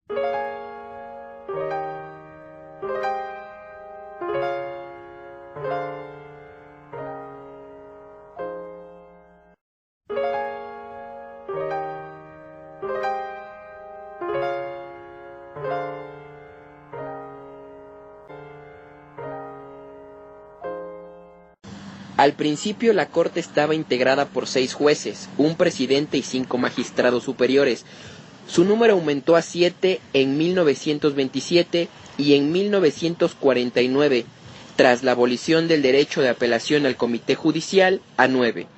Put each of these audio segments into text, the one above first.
Al principio la Corte estaba integrada por 6 jueces, un presidente y 5 magistrados superiores. Su número aumentó a 7 en 1927 y en 1949, tras la abolición del derecho de apelación al Comité Judicial, a 9.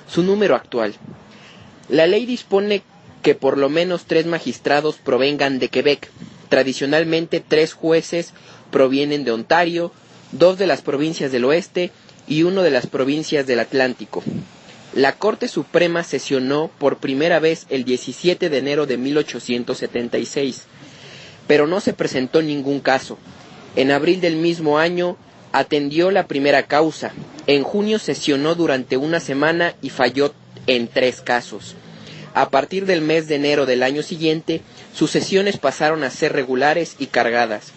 Su número actual. La ley dispone que por lo menos 3 magistrados provengan de Quebec. Tradicionalmente 3 jueces provienen de Ontario, 2 de las provincias del oeste y 1 de las provincias del Atlántico. La Corte Suprema sesionó por primera vez el 17 de enero de 1876, pero no se presentó ningún caso. En abril del mismo año atendió la primera causa. En junio sesionó durante una semana y falló en 3 casos. A partir del mes de enero del año siguiente, sus sesiones pasaron a ser regulares y cargadas.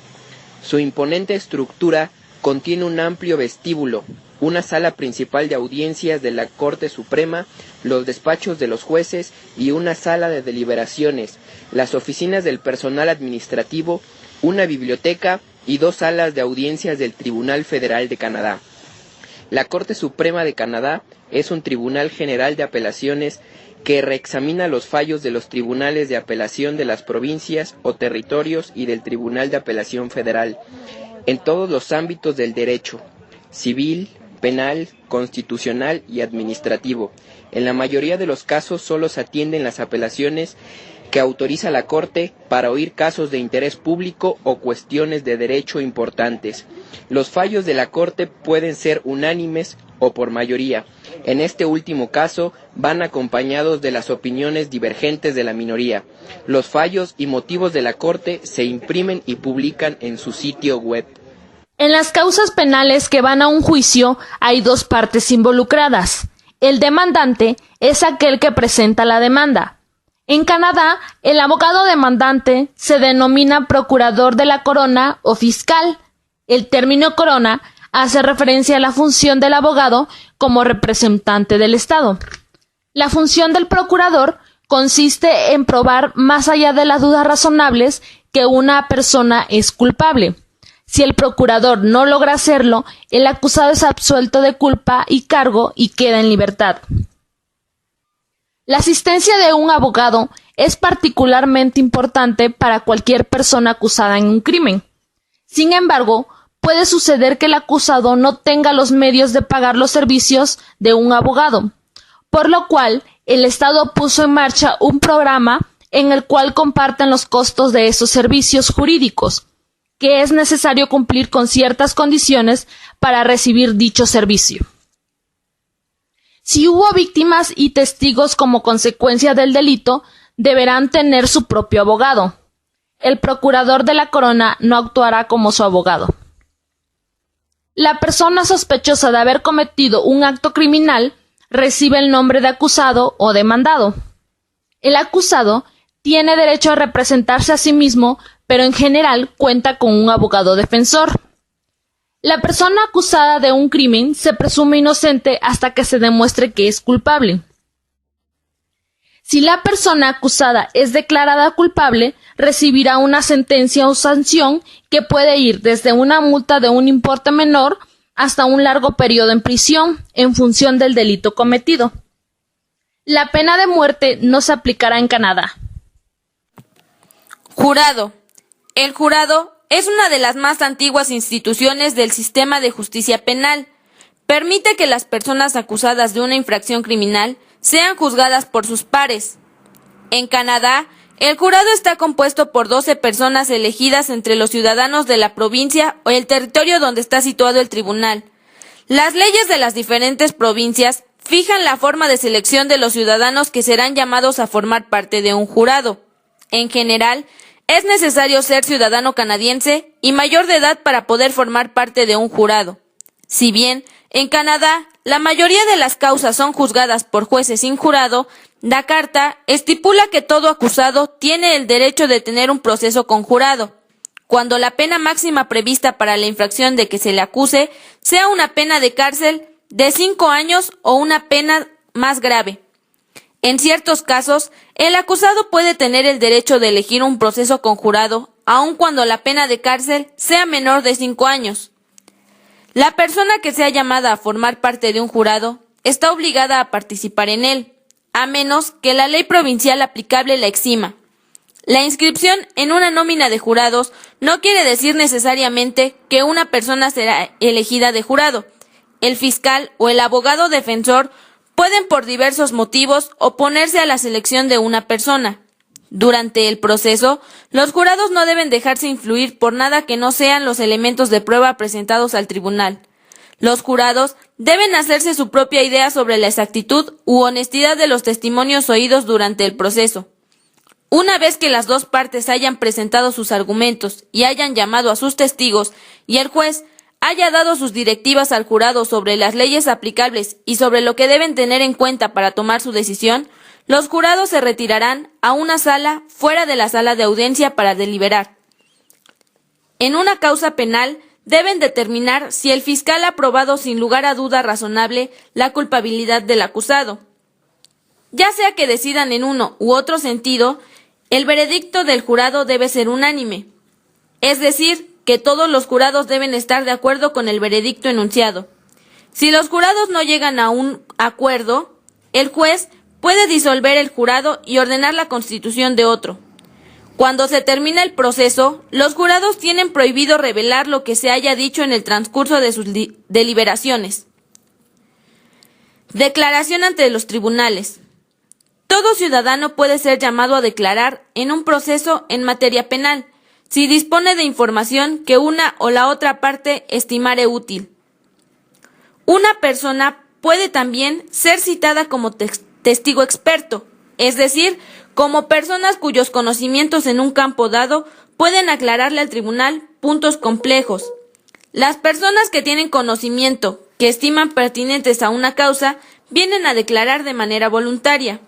Su imponente estructura contiene un amplio vestíbulo, una sala principal de audiencias de la Corte Suprema, los despachos de los jueces y una sala de deliberaciones, las oficinas del personal administrativo, una biblioteca y 2 salas de audiencias del Tribunal Federal de Canadá. La Corte Suprema de Canadá es un tribunal general de apelaciones que reexamina los fallos de los tribunales de apelación de las provincias o territorios y del Tribunal de Apelación Federal, en todos los ámbitos del derecho, civil, penal, constitucional y administrativo. En la mayoría de los casos solo se atienden las apelaciones que autoriza la Corte para oír casos de interés público o cuestiones de derecho importantes. Los fallos de la Corte pueden ser unánimes o por mayoría. En este último caso, van acompañados de las opiniones divergentes de la minoría. Los fallos y motivos de la Corte se imprimen y publican en su sitio web. En las causas penales que van a un juicio hay 2 partes involucradas. El demandante es aquel que presenta la demanda. En Canadá, el abogado demandante se denomina procurador de la corona o fiscal. El término corona hace referencia a la función del abogado como representante del Estado. La función del procurador consiste en probar más allá de las dudas razonables que una persona es culpable. Si el procurador no logra hacerlo, el acusado es absuelto de culpa y cargo y queda en libertad. La asistencia de un abogado es particularmente importante para cualquier persona acusada en un crimen. Sin embargo, puede suceder que el acusado no tenga los medios de pagar los servicios de un abogado, por lo cual el Estado puso en marcha un programa en el cual comparten los costos de esos servicios jurídicos, que es necesario cumplir con ciertas condiciones para recibir dicho servicio. Si hubo víctimas y testigos como consecuencia del delito, deberán tener su propio abogado. El procurador de la corona no actuará como su abogado. La persona sospechosa de haber cometido un acto criminal recibe el nombre de acusado o demandado. El acusado tiene derecho a representarse a sí mismo, pero en general cuenta con un abogado defensor. La persona acusada de un crimen se presume inocente hasta que se demuestre que es culpable. Si la persona acusada es declarada culpable, recibirá una sentencia o sanción que puede ir desde una multa de un importe menor hasta un largo periodo en prisión, en función del delito cometido. La pena de muerte no se aplicará en Canadá. Jurado. El jurado es una de las más antiguas instituciones del sistema de justicia penal. Permite que las personas acusadas de una infracción criminal sean juzgadas por sus pares. En Canadá, el jurado está compuesto por 12 personas elegidas entre los ciudadanos de la provincia o el territorio donde está situado el tribunal. Las leyes de las diferentes provincias fijan la forma de selección de los ciudadanos que serán llamados a formar parte de un jurado. En general, es necesario ser ciudadano canadiense y mayor de edad para poder formar parte de un jurado. Si bien, en Canadá, la mayoría de las causas son juzgadas por jueces sin jurado, La carta estipula que todo acusado tiene el derecho de tener un proceso conjurado, cuando la pena máxima prevista para la infracción de que se le acuse sea una pena de cárcel de 5 años o una pena más grave. En ciertos casos, el acusado puede tener el derecho de elegir un proceso conjurado, aun cuando la pena de cárcel sea menor de 5 años. La persona que sea llamada a formar parte de un jurado está obligada a participar en él, a menos que la ley provincial aplicable la exima. La inscripción en una nómina de jurados no quiere decir necesariamente que una persona será elegida de jurado. El fiscal o el abogado defensor pueden por diversos motivos oponerse a la selección de una persona. Durante el proceso, los jurados no deben dejarse influir por nada que no sean los elementos de prueba presentados al tribunal. Los jurados deben hacerse su propia idea sobre la exactitud u honestidad de los testimonios oídos durante el proceso. Una vez que las dos partes hayan presentado sus argumentos y hayan llamado a sus testigos y el juez haya dado sus directivas al jurado sobre las leyes aplicables y sobre lo que deben tener en cuenta para tomar su decisión, los jurados se retirarán a una sala fuera de la sala de audiencia para deliberar. En una causa penal, deben determinar si el fiscal ha probado sin lugar a duda razonable la culpabilidad del acusado. Ya sea que decidan en uno u otro sentido, el veredicto del jurado debe ser unánime, es decir, que todos los jurados deben estar de acuerdo con el veredicto enunciado. Si los jurados no llegan a un acuerdo, el juez puede disolver el jurado y ordenar la constitución de otro. Cuando se termina el proceso, los jurados tienen prohibido revelar lo que se haya dicho en el transcurso de sus deliberaciones. Declaración ante los tribunales. Todo ciudadano puede ser llamado a declarar en un proceso en materia penal, si dispone de información que una o la otra parte estimare útil. Una persona puede también ser citada como testigo experto, es decir, como personas cuyos conocimientos en un campo dado pueden aclararle al tribunal puntos complejos. Las personas que tienen conocimiento que estiman pertinentes a una causa vienen a declarar de manera voluntaria.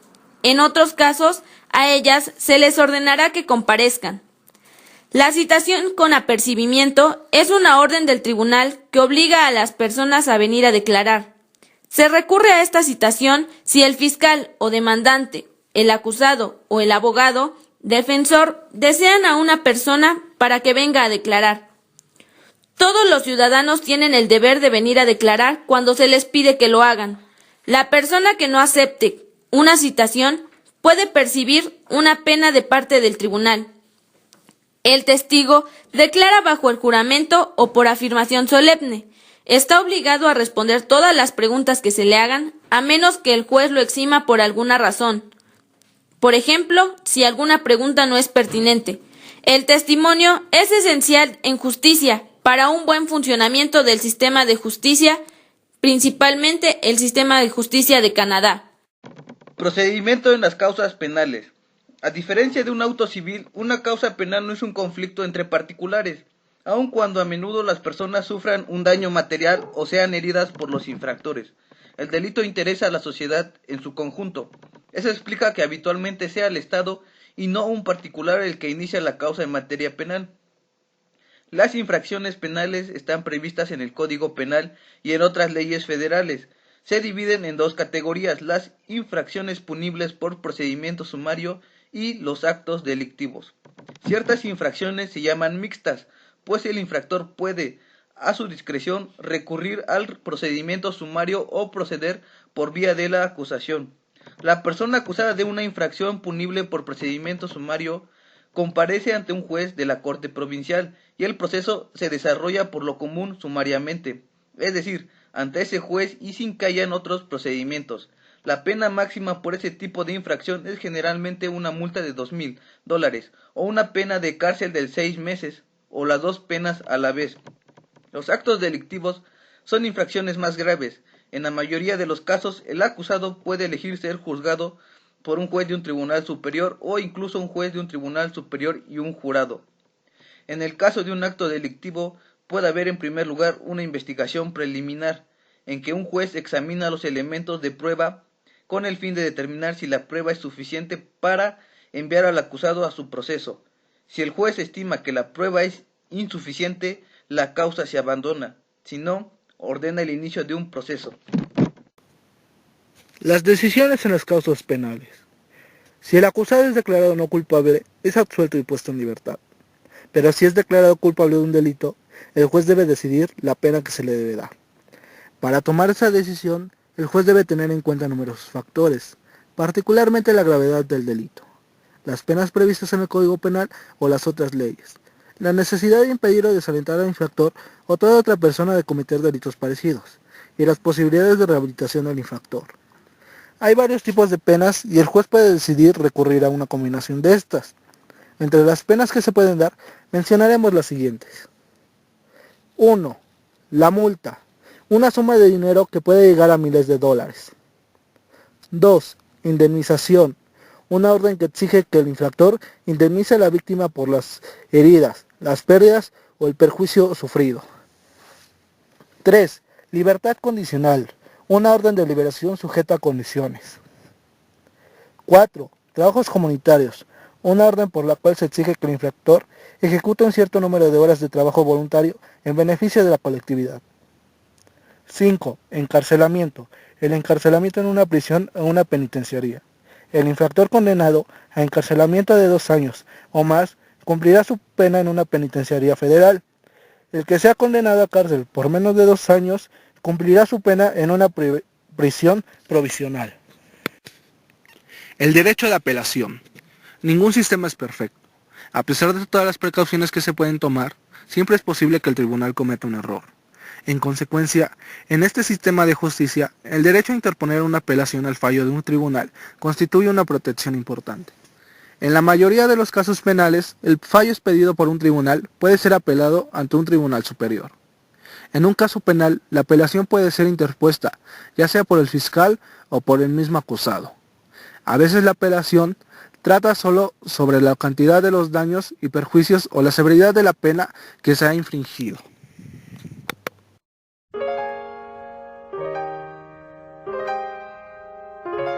En otros casos, a ellas se les ordenará que comparezcan. La citación con apercibimiento es una orden del tribunal que obliga a las personas a venir a declarar. Se recurre a esta citación si el fiscal o demandante, el acusado o el abogado defensor desean a una persona para que venga a declarar. Todos los ciudadanos tienen el deber de venir a declarar cuando se les pide que lo hagan. La persona que no acepte una citación puede percibir una pena de parte del tribunal. El testigo declara bajo el juramento o por afirmación solemne. Está obligado a responder todas las preguntas que se le hagan, a menos que el juez lo exima por alguna razón. Por ejemplo, si alguna pregunta no es pertinente. El testimonio es esencial en justicia para un buen funcionamiento del sistema de justicia, principalmente el sistema de justicia de Canadá. Procedimiento en las causas penales. A diferencia de un auto civil, una causa penal no es un conflicto entre particulares, aun cuando a menudo las personas sufran un daño material o sean heridas por los infractores. El delito interesa a la sociedad en su conjunto. Eso explica que habitualmente sea el Estado y no un particular el que inicia la causa en materia penal. Las infracciones penales están previstas en el Código Penal y en otras leyes federales. Se dividen en dos categorías: las infracciones punibles por procedimiento sumario y los actos delictivos. Ciertas infracciones se llaman mixtas, pues el infractor puede, a su discreción, recurrir al procedimiento sumario o proceder por vía de la acusación. La persona acusada de una infracción punible por procedimiento sumario comparece ante un juez de la Corte Provincial y el proceso se desarrolla por lo común sumariamente, es decir, ante ese juez y sin que hayan otros procedimientos. La pena máxima por ese tipo de infracción es generalmente una multa de $2,000 o una pena de cárcel de 6 meses o las dos penas a la vez. Los actos delictivos son infracciones más graves. En la mayoría de los casos, el acusado puede elegir ser juzgado por un juez de un tribunal superior o incluso un juez de un tribunal superior y un jurado. En el caso de un acto delictivo, puede haber en primer lugar una investigación preliminar, en que un juez examina los elementos de prueba con el fin de determinar si la prueba es suficiente para enviar al acusado a su proceso. Si el juez estima que la prueba es insuficiente, la causa se abandona. Si no, ordena el inicio de un proceso. Las decisiones en las causas penales. Si el acusado es declarado no culpable, es absuelto y puesto en libertad. Pero si es declarado culpable de un delito, el juez debe decidir la pena que se le debe dar. Para tomar esa decisión, el juez debe tener en cuenta numerosos factores, particularmente la gravedad del delito, las penas previstas en el Código Penal o las otras leyes, la necesidad de impedir o desalentar al infractor o toda otra persona de cometer delitos parecidos, y las posibilidades de rehabilitación del infractor. Hay varios tipos de penas y el juez puede decidir recurrir a una combinación de estas. Entre las penas que se pueden dar, mencionaremos las siguientes. 1. La multa, una suma de dinero que puede llegar a miles de dólares. 2. Indemnización, una orden que exige que el infractor indemnice a la víctima por las heridas, las pérdidas o el perjuicio sufrido. 3. Libertad condicional, una orden de liberación sujeta a condiciones. 4. Trabajos comunitarios, una orden por la cual se exige que el infractor ejecute un cierto número de horas de trabajo voluntario en beneficio de la colectividad. 5. Encarcelamiento, el encarcelamiento en una prisión o una penitenciaría. El infractor condenado a encarcelamiento de 2 años o más cumplirá su pena en una penitenciaría federal. El que sea condenado a cárcel por menos de 2 años cumplirá su pena en una prisión provisional. El derecho de apelación. Ningún sistema es perfecto. A pesar de todas las precauciones que se pueden tomar, siempre es posible que el tribunal cometa un error. En consecuencia, en este sistema de justicia, el derecho a interponer una apelación al fallo de un tribunal constituye una protección importante. En la mayoría de los casos penales, el fallo expedido por un tribunal puede ser apelado ante un tribunal superior. En un caso penal, la apelación puede ser interpuesta, ya sea por el fiscal o por el mismo acusado. A veces la apelación trata solo sobre la cantidad de los daños y perjuicios o la severidad de la pena que se ha infringido.